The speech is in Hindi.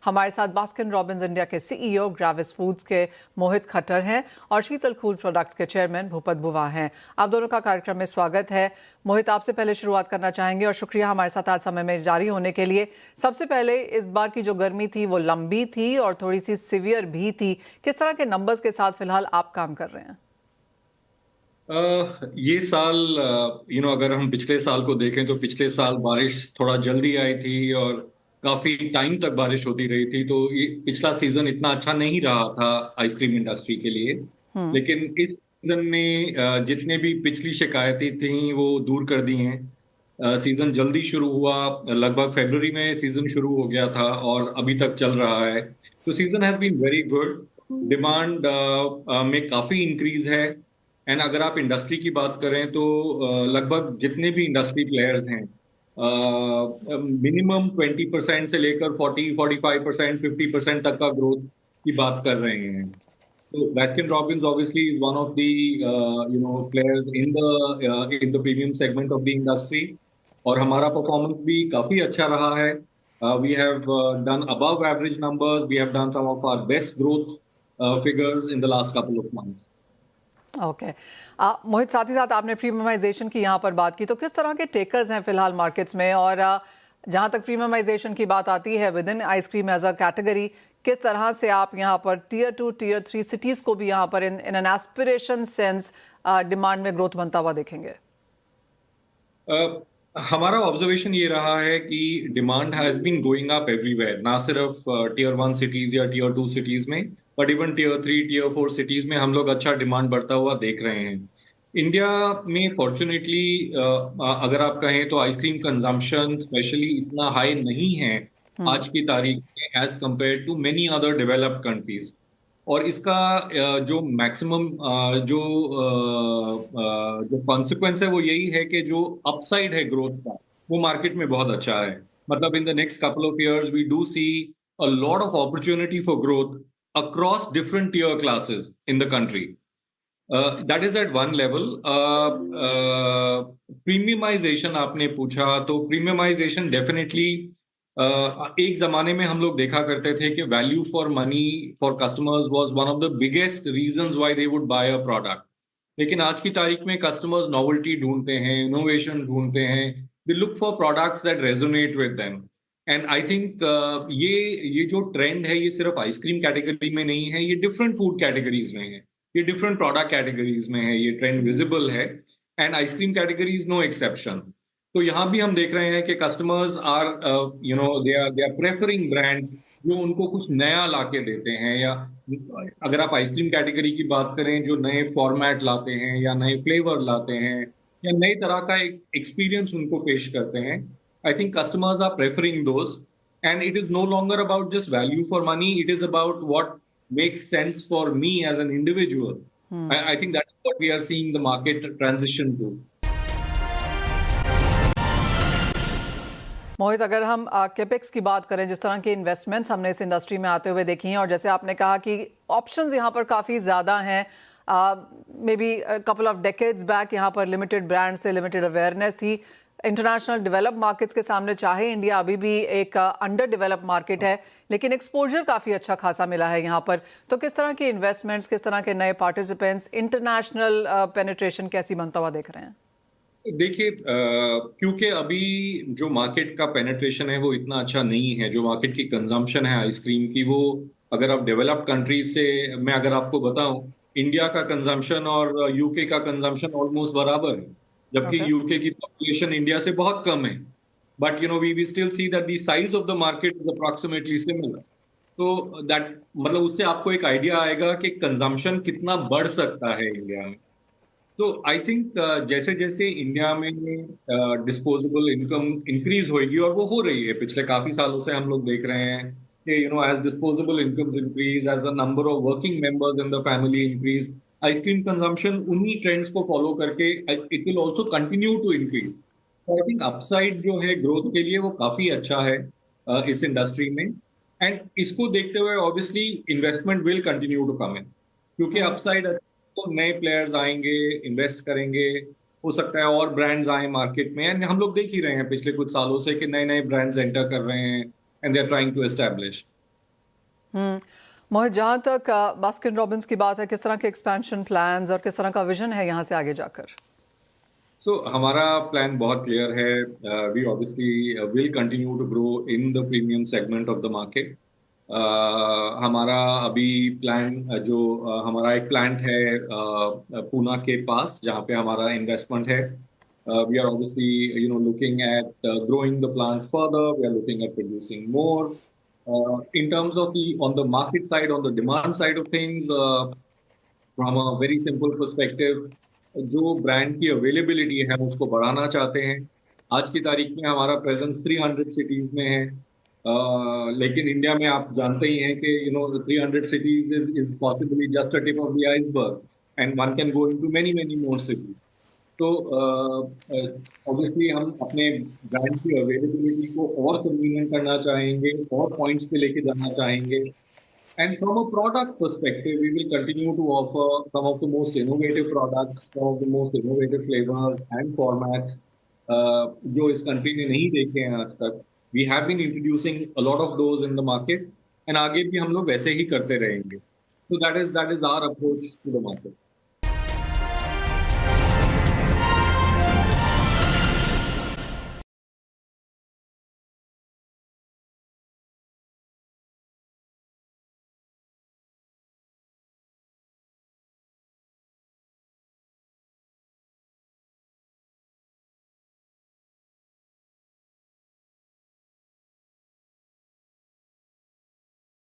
हमारे साथ बास्किन रॉबिन्स इंडिया के सीईओ, ग्रेविस फूड्स के मोहित खट्टर हैं और शीतल कूल प्रोडक्ट्स के चेयरमैन भूपत बुवा हैं। आप दोनों का कार्यक्रम में स्वागत है। मोहित, आपसे पहले शुरुआत करना चाहेंगे और शुक्रिया हमारे साथ आज समय में जारी होने के लिए। सबसे पहले, इस बार की जो गर्मी थी वो लंबी थी और थोड़ी सी सीवियर भी थी। किस तरह के नंबर्स के साथ फिलहाल आप काम कर रहे हैं? ये साल अगर हम पिछले साल को देखें तो पिछले साल बारिश थोड़ा जल्दी आई थी और काफी टाइम तक बारिश होती रही थी, तो ये पिछला सीजन इतना अच्छा नहीं रहा था आइसक्रीम इंडस्ट्री के लिए। लेकिन इस सीजन ने जितने भी पिछली शिकायतें थी वो दूर कर दी हैं। सीजन जल्दी शुरू हुआ, लगभग फरवरी में सीजन शुरू हो गया था और अभी तक चल रहा है। तो season has been very good. Demand में काफी इंक्रीज है। एंड अगर आप इंडस्ट्री की बात करें तो लगभग जितने भी इंडस्ट्री प्लेयर्स हैं, मिनिमम 20% से लेकर 40, 45%, 50% तक का ग्रोथ की बात कर रहे हैं। तो Baskin Robbins obviously is one of the players in the premium segment of the industry. और हमारा परफॉर्मेंस भी काफी अच्छा रहा है। We have done above average numbers, we have done some of our best growth figures in the last couple of months. Okay. Mohit, साथ ही साथ आपने प्रीमियमाइजेशन की यहाँ पर बात की, तो किस तरह के टेकर्स हैं फिलहाल मार्केट्स में? और जहाँ तक प्रीमियमाइजेशन की बात आती है within ice cream as a category, किस तरह से आप यहाँ पर टीयर 2, टीयर 3 सिटीज को भी यहाँ पर in an aspiration sense demand में ग्रोथ बनता हुआ देखेंगे? हमारा ऑब्जर्वेशन ये रहा है कि demand has been going up everywhere, ना सिर्फ टीयर 1 सिटीज या टीयर 2 सिटीज में, but even tier 3, tier 4 cities में हम लोग अच्छा डिमांड बढ़ता हुआ देख रहे हैं। इंडिया में फॉर्चुनेटली अगर आप कहें तो आइसक्रीम कंजम्पशन स्पेशली इतना हाई नहीं है आज की तारीख में as compared to many other developed countries. और इसका जो मैक्सिमम जो कॉन्सिक्वेंस है वो यही है कि जो अपसाइड है ग्रोथ का वो मार्केट में बहुत अच्छा है। मतलब in the next couple of years we do see a lot of opportunity for growth across different tier classes in the country. That is at one level. Premiumization आपने पूछा, तो प्रीमियमाइजेशन डेफिनेटली एक जमाने में हम लोग देखा करते थे कि value for money for customers was one of the biggest reasons why they would buy a product. लेकिन आज की तारीख में कस्टमर्स नॉवेल्टी ढूंढते हैं, इनोवेशन ढूंढते हैं, they look for products that resonate with them. And I think ये जो ट्रेंड है ये सिर्फ आइसक्रीम कैटेगरी में नहीं है, ये डिफरेंट फूड कैटेगरीज में है, ये डिफरेंट प्रोडक्ट कैटेगरीज में है, ये ट्रेंड विजिबल है। And ice cream category is no exception. तो यहाँ भी हम देख रहे हैं कि customers are they are preferring brands जो उनको कुछ नया लाके देते हैं, या अगर आप आइसक्रीम कैटेगरी की बात करें जो नए फॉर्मेट लाते हैं या नए फ्लेवर लाते हैं या नई तरह का एक एक्सपीरियंस उनको पेश करते हैं। I think customers are preferring those and it is no longer about just value for money, it is about what makes sense for me as an individual. I think that is what we are seeing the market transition to. मोहित, अगर हम कैपेक्स की बात करें, जिस तरह के इन्वेस्टमेंट्स हमने इस इंडस्ट्री में आते हुए देखी हैं और जैसे आपने कहा कि ऑप्शंस यहाँ पर काफ़ी ज़्यादा हैं, may be couple of decades back यहाँ पर लिमिटेड ब्रांड्स थे, लिमिटेड अवेयरनेस थी। इंटरनेशनल डेवलप्ड मार्केट्स के सामने चाहे इंडिया अभी भी एक अंडर डेवलप्ड मार्केट है, लेकिन एक्सपोजर काफ़ी अच्छा खासा मिला है यहाँ पर। तो किस तरह के इन्वेस्टमेंट्स, किस तरह के नए पार्टिसिपेंट्स, इंटरनेशनल पेनिट्रेशन कैसी बनता हुआ देख रहे हैं? देखिए, क्योंकि अभी जो मार्केट का पेनिट्रेशन है वो इतना अच्छा नहीं है, जो मार्केट की कंजम्पशन है आइसक्रीम की, वो अगर आप डेवलप्ड कंट्रीज से, मैं अगर आपको बताऊं, इंडिया का कंजम्पशन और यूके का कंजम्पशन ऑलमोस्ट बराबर है, जबकि यूके की पॉपुलेशन इंडिया से बहुत कम है। But we still see that the size of the market is approximately similar. तो दैट मतलब उससे आपको एक आइडिया आएगा कि कंजम्पशन कितना बढ़ सकता है इंडिया में। तो आई थिंक जैसे जैसे इंडिया में डिस्पोजेबल इनकम इंक्रीज होगी, और वो हो रही है, पिछले काफी सालों से हम लोग देख रहे हैं कि as disposable incomes increase, as the number of working members in the family increase, ice cream consumption उन्हीं ट्रेंड्स को फॉलो करके it will also continue to increase. तो आई थिंक अपसाइड जो है ग्रोथ के लिए वो काफी अच्छा है इस इंडस्ट्री में। एंड इसको देखते हुए obviously investment will continue to come in, क्योंकि अपसाइड तो नए प्लेयर्स आएंगे, इन्वेस्ट करेंगे, हो सकता है और ब्रांड्स आए मार्केट में। एंड हम लोग देख ही रहे हैं पिछले कुछ सालों से कि नए नए ब्रांड्स एंटर कर रहे हैं and they are trying to establish. Mohit, जहाँ तक बास्किन रॉबिन्स की बात है, किस तरह के एक्सपेंशन प्लान्स और किस तरह का विजन है यहाँ से आगे जाकर? सो हमारा प्लान बहुत क्लियर है. We obviously will continue to grow in the premium segment of the market. हमारा अभी प्लान हमारा एक प्लांट है पूना के पास जहाँ पे हमारा इन्वेस्टमेंट है. We are obviously looking at growing the plant further. We are looking at producing more. In terms of on the market side, on the demand side of things, from a very simple perspective, जो ब्रांड की अवेलेबिलिटी है हम उसको बढ़ाना चाहते हैं. आज की तारीख में हमारा प्रेजेंस 300 सिटीज में है. लेकिन इंडिया में आप जानते ही हैं कि 300 cities is possibly just a tip of the iceberg, and one can go into many many more cities. तो ऑब्वियसली हम अपने ब्रांड की अवेलेबिलिटी को और कन्वीनियंट करना चाहेंगे और पॉइंट्स पे लेके जाना चाहेंगे. And from a product perspective, we will continue to offer some of the most innovative products, some of the most innovative flavors and formats जो इस कंट्री ने नहीं देखे हैं आज तक. We have been introducing a lot of those in the market, and आगे भी हम लोग वैसे ही करते रहेंगे. So that is our approach to the market.